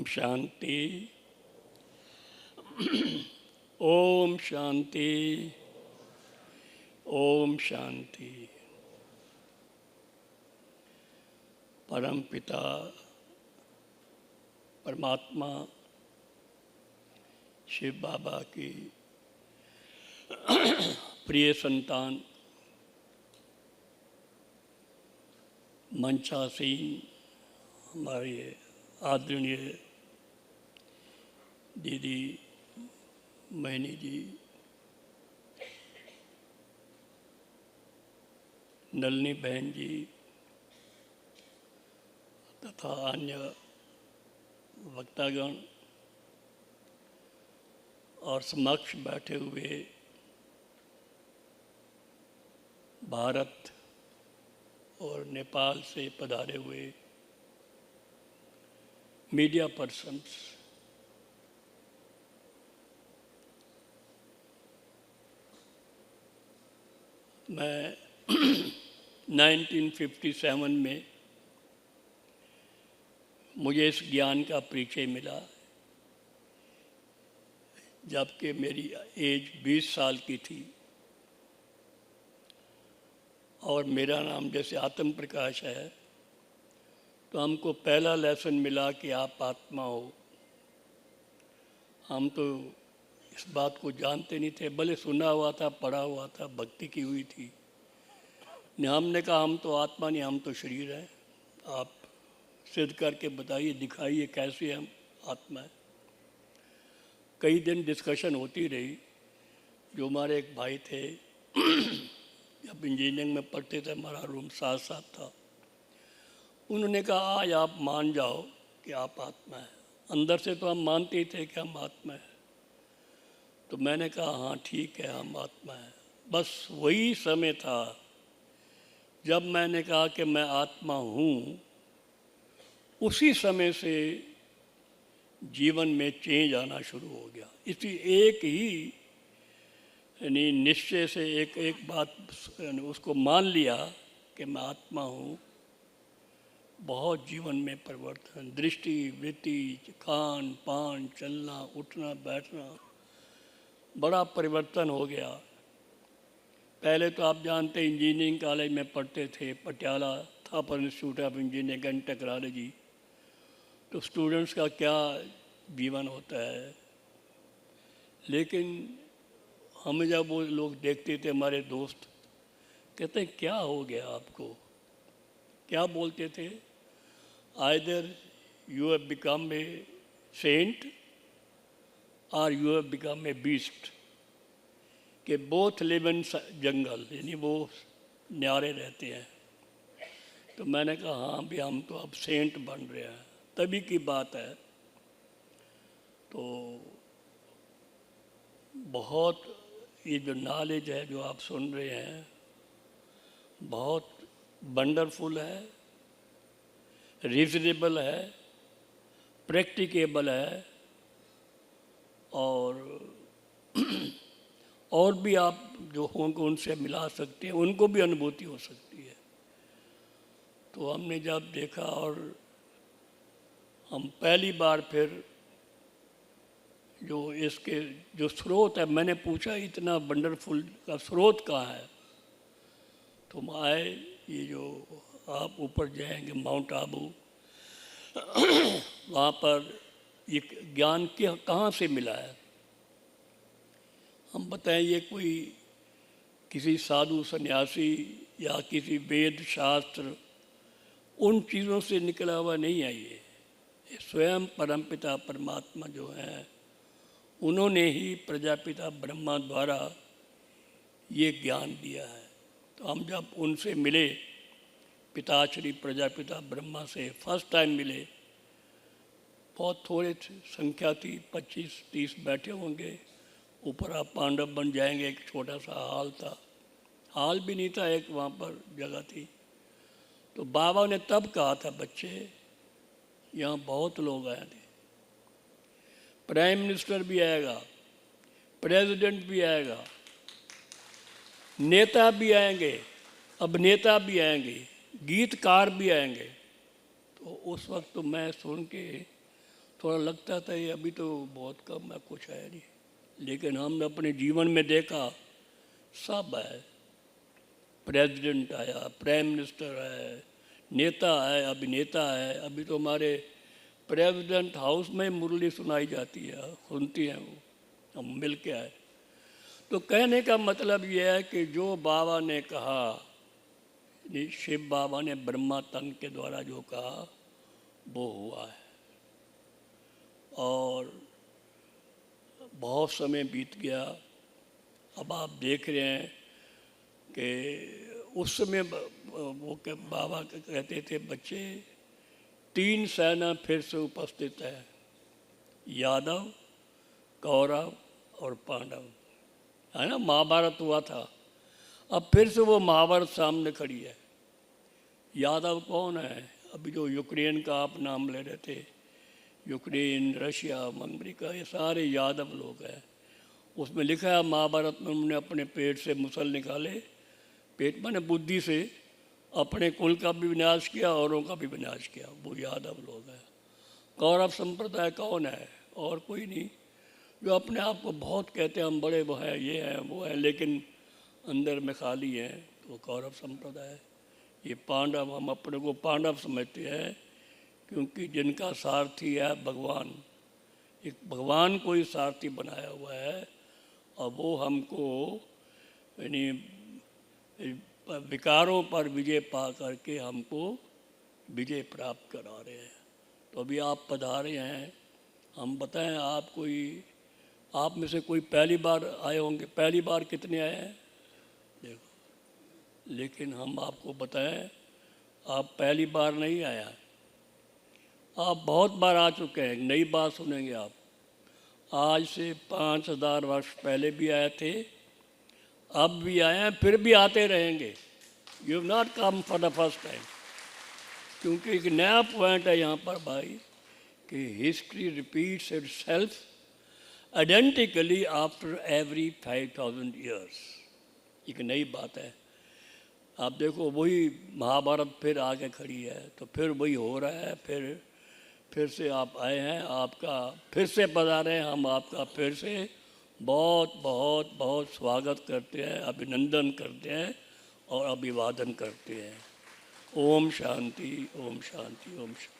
शांति। ओम शांति। ओम शांति। परम पिता परमात्मा शिव बाबा की प्रिय संतान मंचासीन हमारे आदरणीय दीदी मैनी जी, नलनी बहन जी तथा अन्य वक्तागण और समक्ष बैठे हुए भारत और नेपाल से पधारे हुए मीडिया पर्सन्स, मैं 1957 में मुझे इस ज्ञान का परिचय मिला जबकि मेरी एज 20 साल की थी और मेरा नाम जैसे आत्म प्रकाश है, तो हमको पहला लेसन मिला कि आप आत्मा हो। हम तो इस बात को जानते नहीं थे, भले सुना हुआ था, पढ़ा हुआ था, भक्ति की हुई थी। हमने कहा हम तो आत्मा नहीं, हम तो शरीर हैं। आप सिद्ध करके बताइए, दिखाइए कैसे हम आत्मा है। कई दिन डिस्कशन होती रही। जो हमारे एक भाई थे जब इंजीनियरिंग में पढ़ते थे, हमारा रूम साथ साथ था, उन्होंने कहा आज आप मान जाओ कि आप आत्मा है। अंदर से तो हम मानते ही थे कि हम आत्मा है। तो मैंने कहा हाँ ठीक है, हम आत्मा है। बस वही समय था जब मैंने कहा कि मैं आत्मा हूँ। उसी समय से जीवन में चेंज आना शुरू हो गया। इसी एक ही यानी निश्चय से एक बात उसको मान लिया कि मैं आत्मा हूँ। बहुत जीवन में परिवर्तन, दृष्टि, वृत्ति, खान पान, चलना, उठना, बैठना, बड़ा परिवर्तन हो गया। पहले तो आप जानते इंजीनियरिंग कॉलेज में पढ़ते थे, Patiala Thapar institute of engineering and technology. तो स्टूडेंट्स का क्या जीवन होता है, लेकिन हमें जब वो लोग देखते थे, हमारे दोस्त कहते क्या हो गया आपको, क्या बोलते थे, either you have become a saint और you have become a beast, कि बोथ लिव इन जंगल, यानी वो न्यारे रहते हैं। तो मैंने कहा हाँ भी हम तो अब सेंट बन रहे हैं। तभी की बात है। तो बहुत ये जो नॉलेज है जो आप सुन रहे हैं, बहुत वंडरफुल है, रीजनेबल है, प्रैक्टिकेबल है, और भी आप जो होंगे उनसे मिला सकते हैं, उनको भी अनुभूति हो सकती है। तो हमने जब देखा और हम पहली बार फिर जो इसके जो स्रोत है, मैंने पूछा इतना वंडरफुल का स्रोत कहाँ है। तो हम आए, ये जो आप ऊपर जाएंगे माउंट आबू, वहाँ पर ये ज्ञान कहाँ से मिला है। हम बताएं ये कोई किसी साधु सन्यासी या किसी वेद शास्त्र उन चीज़ों से निकला हुआ नहीं है। ये स्वयं परमपिता परमात्मा जो है, उन्होंने ही प्रजापिता ब्रह्मा द्वारा ये ज्ञान दिया है। तो हम जब उनसे मिले, पिताश्री प्रजापिता ब्रह्मा से फर्स्ट टाइम मिले, बहुत थोड़े संख्या थी, 25-30 बैठे होंगे। ऊपर आप पांडव बन जाएंगे, एक छोटा सा हॉल था, हॉल भी नहीं था, एक वहाँ पर जगह थी। तो बाबा ने तब कहा था, बच्चे यहाँ बहुत लोग आए थे, प्राइम मिनिस्टर भी आएगा, प्रेसिडेंट भी आएगा, नेता भी आएंगे, अभिनेता भी आएंगे, गीतकार भी आएंगे। तो उस वक्त तो मैं सुन के थोड़ा लगता था ये अभी तो बहुत कम है, कुछ है नहीं, लेकिन हमने अपने जीवन में देखा सब है। प्रेसिडेंट आया, प्राइम मिनिस्टर है, नेता है, अभिनेता है। अभी तो हमारे प्रेसिडेंट हाउस में मुरली सुनाई जाती है, सुनती हैं वो, हम मिल के आए। तो कहने का मतलब ये है कि जो बाबा ने कहा, शिव बाबा ने ब्रह्मा तन के द्वारा जो कहा वो हुआ है। और बहुत समय बीत गया। अब आप देख रहे हैं कि उस समय वो बाबा कहते थे बच्चे, 3 सेना फिर से उपस्थित है, यादव, कौरव और पांडव, है ना। महाभारत हुआ था, अब फिर से वो महाभारत सामने खड़ी है। यादव कौन है? अभी जो यूक्रेन का आप नाम ले रहे थे, यूक्रेन, रशिया, अमेरिका, ये सारे यादव लोग हैं। उसमें लिखा है महाभारत में, उन्होंने अपने पेट से मुसल निकाले, पेट माने बुद्धि से, अपने कुल का भी विनाश किया, औरों का भी विनाश किया, वो यादव लोग हैं। कौरव संप्रदाय कौन है? और कोई नहीं, जो अपने आप को बहुत कहते हैं हम बड़े वो हैं, ये हैं वो हैं, लेकिन अंदर में खाली हैं, तो कौरव संप्रदाय है। ये पांडव, हम अपने को पांडव समझते हैं क्योंकि जिनका सारथी है भगवान, एक भगवान को ही सारथी बनाया हुआ है, और वो हमको यानी विकारों पर विजय पा करके हमको विजय प्राप्त करा रहे हैं। तो अभी आप पधारे हैं, हम बताएं आप कोई, आप में से कोई पहली बार आए होंगे, पहली बार कितने आए हैं देखो, लेकिन हम आपको बताएं आप पहली बार नहीं आया, आप बहुत बार आ चुके हैं। नई बात सुनेंगे आप, आज से 5000 वर्ष पहले भी आए थे, अब भी आए हैं, फिर भी आते रहेंगे। You have not come for the first time. क्योंकि एक नया पॉइंट है यहाँ पर भाई कि history repeats itself identically after every 5000 years. एक नई बात है। आप देखो वही महाभारत फिर आके खड़ी है, तो फिर वही हो रहा है। फिर से आप आए हैं, आपका फिर से पधारे हैं, हम आपका फिर से बहुत बहुत बहुत स्वागत करते हैं, अभिनंदन करते हैं और अभिवादन करते हैं। ओम शांति, ओम शांति, ओम शांति।